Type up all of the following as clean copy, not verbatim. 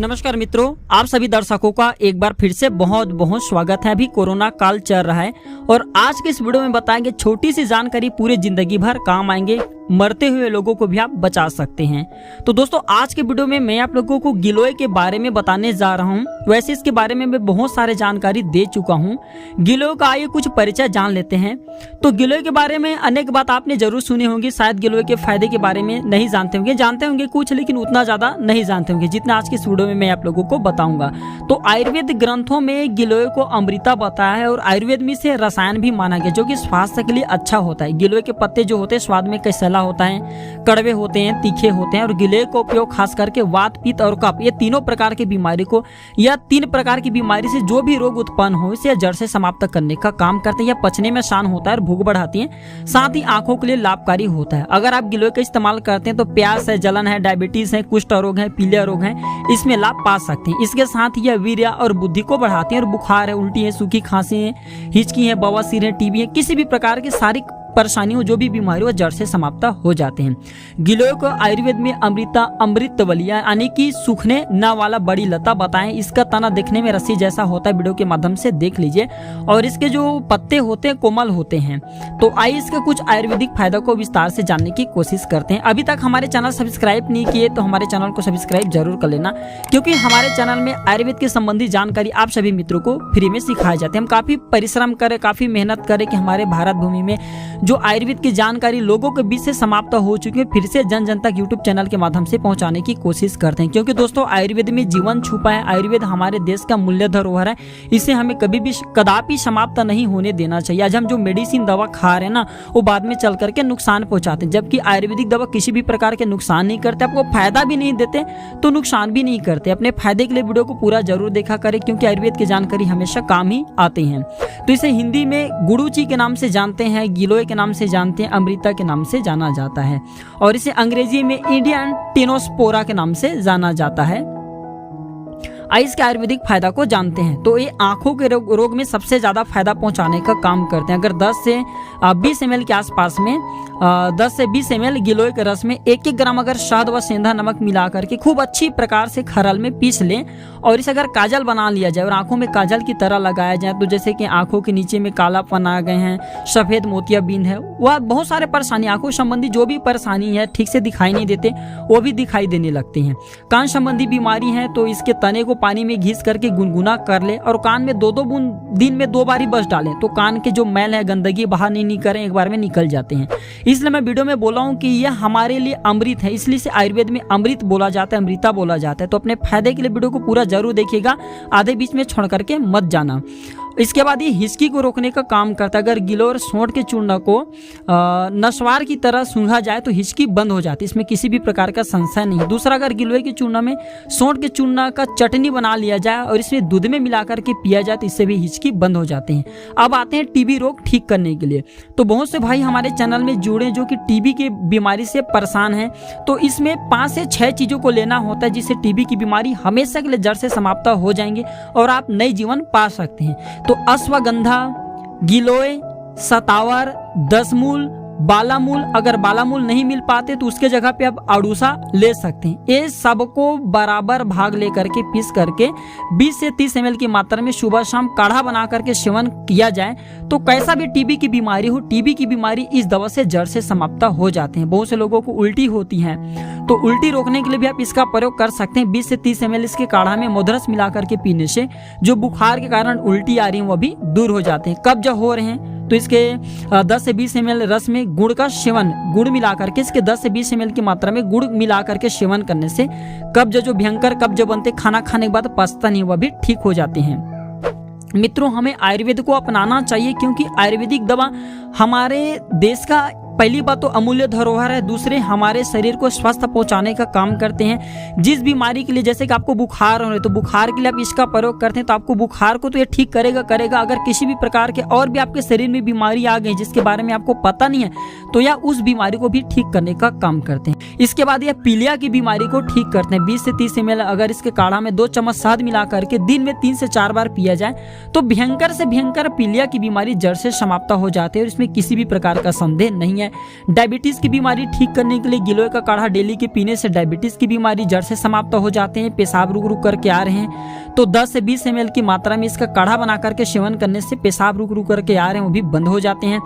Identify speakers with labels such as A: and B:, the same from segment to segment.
A: नमस्कार मित्रों, आप सभी दर्शकों का एक बार फिर से बहुत बहुत स्वागत है। अभी कोरोना काल चल रहा है और आज के इस वीडियो में बताएंगे छोटी सी जानकारी पूरी जिंदगी भर काम आएंगे। मरते हुए लोगों को भी आप बचा सकते हैं। तो दोस्तों, आज के वीडियो में मैं आप लोगों को गिलोय के बारे में बताने जा रहा हूं। वैसे इसके बारे में मैं बहुत सारे जानकारी दे चुका हूं। गिलोय का आइए कुछ परिचय जान लेते हैं। तो गिलोय के बारे में अनेक बात आपने जरूर सुनी होंगी। शायद गिलोय के फायदे के बारे में नहीं जानते होंगे, जानते होंगे कुछ, लेकिन उतना ज्यादा नहीं जानते होंगे जितना आज की इस वीडियो में मैं आप लोगों को बताऊंगा। तो आयुर्वेद ग्रंथों में गिलोय को अमृता बताया है और आयुर्वेद में इसे रसायन भी माना गया, जो कि स्वास्थ्य के लिए अच्छा होता है। गिलोय के पत्ते जो होते हैं स्वाद में कैसला होता है, कड़वे होते हैं, तीखे होते हैं और गिलोय का उपयोग खास करके वात, पित्त और कफ, ये तीनों प्रकार की बीमारी को या 3 प्रकार की बीमारी से जो भी रोग उत्पन्न हो इसे जड़ से समाप्त करने का काम करते हैं। यह पचने में आसान होता है और भूख बढ़ाती है, साथ ही आंखों के लिए लाभकारी होता है। अगर आप गिलोय का इस्तेमाल करते हैं तो प्यास है, जलन है, डायबिटीज है, कुष्ठ रोग है, पीलिया रोग है, इसमें लाभ पा सकते हैं। इसके साथ ही यह वीर्य और बुद्धि को बढ़ाती है और बुखार है, उल्टी है, सूखी खांसी है, हिचकी है, बवासीर है, टीबी है, किसी भी प्रकार की शारीरिक परेशानियों जो भी बीमारी वो जड़ से समाप्त हो जाते हैं। गिलोय को आयुर्वेद में अमृता, अमृतवलिया यानी कि सूखने न वाला बड़ी लता बताएं। इसका तना देखने में रस्सी जैसा होता है, वीडियो के माध्यम से देख लीजिए, और इसके जो पत्ते होते हैं कोमल होते हैं। तो आइए इसके कुछ आयुर्वेदिक फायदों को विस्तार से जानने की कोशिश करते हैं। अभी तक हमारे चैनल सब्सक्राइब नहीं किए तो हमारे चैनल को सब्सक्राइब जरूर कर लेना, क्योंकि हमारे चैनल में आयुर्वेद के संबंधी जानकारी आप सभी मित्रों को फ्री में सिखाई जाती है। हम काफी परिश्रम करें, काफी मेहनत करें कि हमारे भारत भूमि में जो आयुर्वेद की जानकारी लोगों के बीच से समाप्त हो चुकी है फिर से जन जन तक यूट्यूब चैनल के माध्यम से पहुंचाने की कोशिश करते हैं। क्योंकि दोस्तों, आयुर्वेद में जीवन छुपा है। आयुर्वेद हमारे देश का मूल्य धरोहर है, इसे हमें कभी भी कदापि समाप्त नहीं होने देना चाहिए। आज हम जो मेडिसिन दवा खा रहे हैं ना, वो बाद में चल करके नुकसान पहुंचाते हैं, जबकि आयुर्वेदिक दवा किसी भी प्रकार के नुकसान नहीं करते, आपको फायदा भी नहीं देते तो नुकसान भी नहीं करते। अपने फायदे के लिए वीडियो को पूरा जरूर देखा करें, क्योंकि आयुर्वेद की जानकारी हमेशा काम ही आते हैं। तो इसे हिंदी में गुड़ूची के नाम से जानते हैं, गिलोय के नाम से जानते हैं, अमृता के नाम से जाना जाता है, और इसे अंग्रेजी में इंडियन टेनोस्पोरा के नाम से जाना जाता है। आइए इसके आयुर्वेदिक फायदा को जानते हैं। तो ये आंखों के रोग में सबसे ज्यादा फायदा पहुंचाने का काम करते हैं। अगर 10 से 20 ml के आसपास में 10 से 20 ml गिलोय के रस में 1-1 ग्राम अगर शहद व सेंधा नमक मिला करके खूब अच्छी प्रकार से खरल में पीस लें, और इसे अगर काजल बना लिया जाए और आंखों में काजल की तरह लगाया जाए, तो जैसे कि आंखों के नीचे में कालापन आ गए हैं, सफेद मोतियाबिंद है, वह बहुत सारे परेशानी, आंखों संबंधी जो भी परेशानी है, ठीक से दिखाई नहीं देते वो भी दिखाई देने लगती हैं। कान संबंधी बीमारी है तो इसके तने को पानी में घिस करके गुनगुना कर ले और कान में 2-2 बूंद दिन में 2 बार ही बस डालें, तो कान के जो मैल है, गंदगी बाहर नहीं करें, एक बार में निकल जाते हैं। इसलिए मैं वीडियो में बोला हूं कि यह हमारे लिए अमृत है, इसलिए इसे आयुर्वेद में अमृत बोला जाता है, अमृता बोला जाता है। तो अपने फायदे के लिए वीडियो को पूरा जरूर देखिएगा, आधे बीच में छोड़ करके मत जाना। इसके बाद ये हिचकी को रोकने का काम करता है। अगर गिलोय और सोंठ के चूर्ण को नस्वार की तरह सूंघा जाए तो हिचकी बंद हो जाती है, इसमें किसी भी प्रकार का संशय नहीं है। दूसरा, अगर गिलोय के चूर्ण में सोंठ के चूर्ण का चटनी बना लिया जाए और इसमें दूध में मिला करके पिया जाए तो इससे भी हिचकी बंद हो जाते हैं। अब आते हैं टीबी रोग ठीक करने के लिए। तो बहुत से भाई हमारे चैनल में जुड़े जो कि टीबी की बीमारी से परेशान हैं, तो इसमें 5 से 6 चीजों को लेना होता है, जिससे टीबी की बीमारी हमेशा के लिए जड़ से समाप्त हो जाएंगे और आप नई जीवन पा सकते हैं। तो अश्वगंधा, गिलोय, सतावर, दसमूल, बालामूल, अगर बालामूल नहीं मिल पाते तो उसके जगह पे आप अड़ूसा ले सकते हैं। ये सबको बराबर भाग लेकर के पीस करके 20 से 30 ml की मात्रा में सुबह शाम काढ़ा बना करके सेवन किया जाए तो कैसा भी टीबी की बीमारी हो, टीबी की बीमारी इस दवा से जड़ से समाप्त हो जाते हैं। बहुत से लोगों को उल्टी होती है, तो उल्टी रोकने के लिए भी आप इसका प्रयोग कर सकते हैं। 20 से 30 ml इसके काढ़ा में मधुरस मिला करके पीने से जो बुखार के कारण उल्टी आ रही है वो भी दूर हो जाते हैं। कब्ज हो रहे हैं तो इसके 10 से 20 ml रस में गुड़ का सेवन, गुड़ मिला करके इसके 10 से 20 ml की मात्रा में गुड़ मिला करके सेवन करने से कब्ज, जो भयंकर कब्ज बनते खाना खाने के बाद पचता नहीं, वह भी ठीक हो जाते हैं। मित्रों, हमें आयुर्वेद को अपनाना चाहिए, क्योंकि आयुर्वेदिक दवा हमारे देश का पहली बात तो अमूल्य धरोहर है, दूसरे हमारे शरीर को स्वस्थ पहुंचाने का काम करते हैं। जिस बीमारी के लिए, जैसे कि आपको बुखार हो रहा है तो बुखार के लिए आप इसका प्रयोग करते हैं तो आपको बुखार को तो ये ठीक करेगा। अगर किसी भी प्रकार के और भी आपके शरीर में बीमारी आ गई जिसके बारे में आपको पता नहीं है तो यह उस बीमारी को भी ठीक करने का काम करते हैं। इसके बाद यह पीलिया की बीमारी को ठीक करते हैं। 20 से 30 ml अगर इसके काढ़ा में 2 चम्मच शहद मिला करके दिन में 3 से 4 बार पिया जाए तो भयंकर से भयंकर पीलिया की बीमारी जड़ से समाप्त हो जाती है और इसमें किसी भी प्रकार का संदेह नहीं है। है। डायबिटीज की बीमारी ठीक करने के लिए गिलोय का काढ़ा डेली के पीने से डायबिटीज की बीमारी जड़ से समाप्त हो जाते हैं। पेशाब रुक रुक करके आ रहे हैं तो 10 से 20 ml की मात्रा में इसका काढ़ा बना करके सेवन करने से पेशाब रुक रुक करके आ रहे हैं वो भी बंद हो जाते हैं।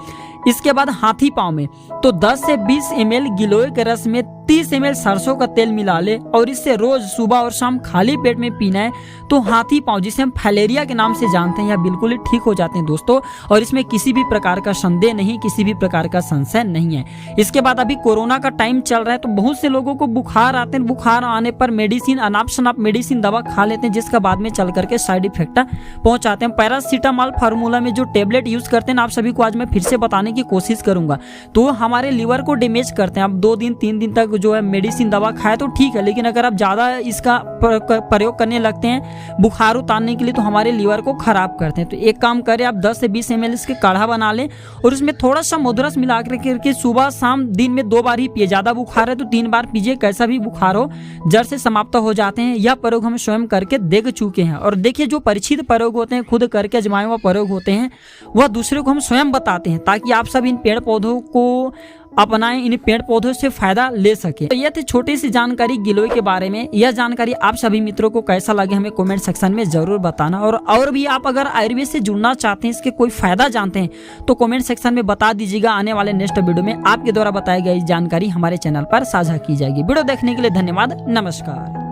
A: इसके बाद हाथी पांव में तो 10 से 20 ml गिलोय के रस में 30 ml सरसों का तेल मिला ले और इससे रोज सुबह और शाम खाली पेट में पीना है तो हाथी पांव, जिसे हम फाइलेरिया के नाम से जानते हैं, यह बिल्कुल ही ठीक हो जाते हैं दोस्तों। और इसमें किसी भी प्रकार का संदेह नहीं, किसी भी प्रकार का संशय नहीं है। इसके बाद अभी कोरोना का टाइम चल रहा है तो बहुत से लोगों को बुखार आते हैं। बुखार आने पर मेडिसिन अनाप शनाप मेडिसिन दवा खा लेते हैं जिसका बाद में चल करके साइड इफेक्ट पहुंचाते हैं। पैरासीटामॉल फार्मूला में जो टेबलेट यूज करते हैं आप सभी को आज मैं फिर से बताने की कोशिश करूंगा, तो हमारे लीवर को डैमेज करते हैं। अब 2 दिन 3 दिन तक जो है मेडिसिन दवा खाए तो ठीक है, लेकिन अगर आप ज्यादा इसका प्रयोग करने लगते हैं बुखार उतारने के लिए तो हमारे लीवर को खराब करते हैं। तो एक काम करें, आप 10 से 20 ml इसके काढ़ा बना लें और उसमें थोड़ा सा मधुरस मिला करके सुबह शाम दिन में 2 बार ही पिए। ज्यादा बुखार है तो 3 बार पीजिए, कैसा भी बुखार हो जड़ से समाप्त हो जाते हैं। यह प्रयोग हम स्वयं करके देख चुके हैं। और देखिए, जो परीक्षित प्रयोग होते हैं, खुद करके आजमाए हुए प्रयोग होते हैं, वह दूसरे को हम स्वयं बताते हैं ताकि आप सब इन पेड़ पौधों को अपनाएं, इन पेड़ पौधों से फायदा ले सके। तो यह थी छोटी सी जानकारी गिलोय के बारे में। यह जानकारी आप सभी मित्रों को कैसा लगे हमें कमेंट सेक्शन में जरूर बताना। और भी आप अगर आयुर्वेद से जुड़ना चाहते हैं, इसके कोई फायदा जानते हैं तो कमेंट सेक्शन में बता दीजिएगा। आने वाले नेक्स्ट वीडियो में आपके द्वारा बताई गई जानकारी हमारे चैनल पर साझा की जाएगी। वीडियो देखने के लिए धन्यवाद। नमस्कार।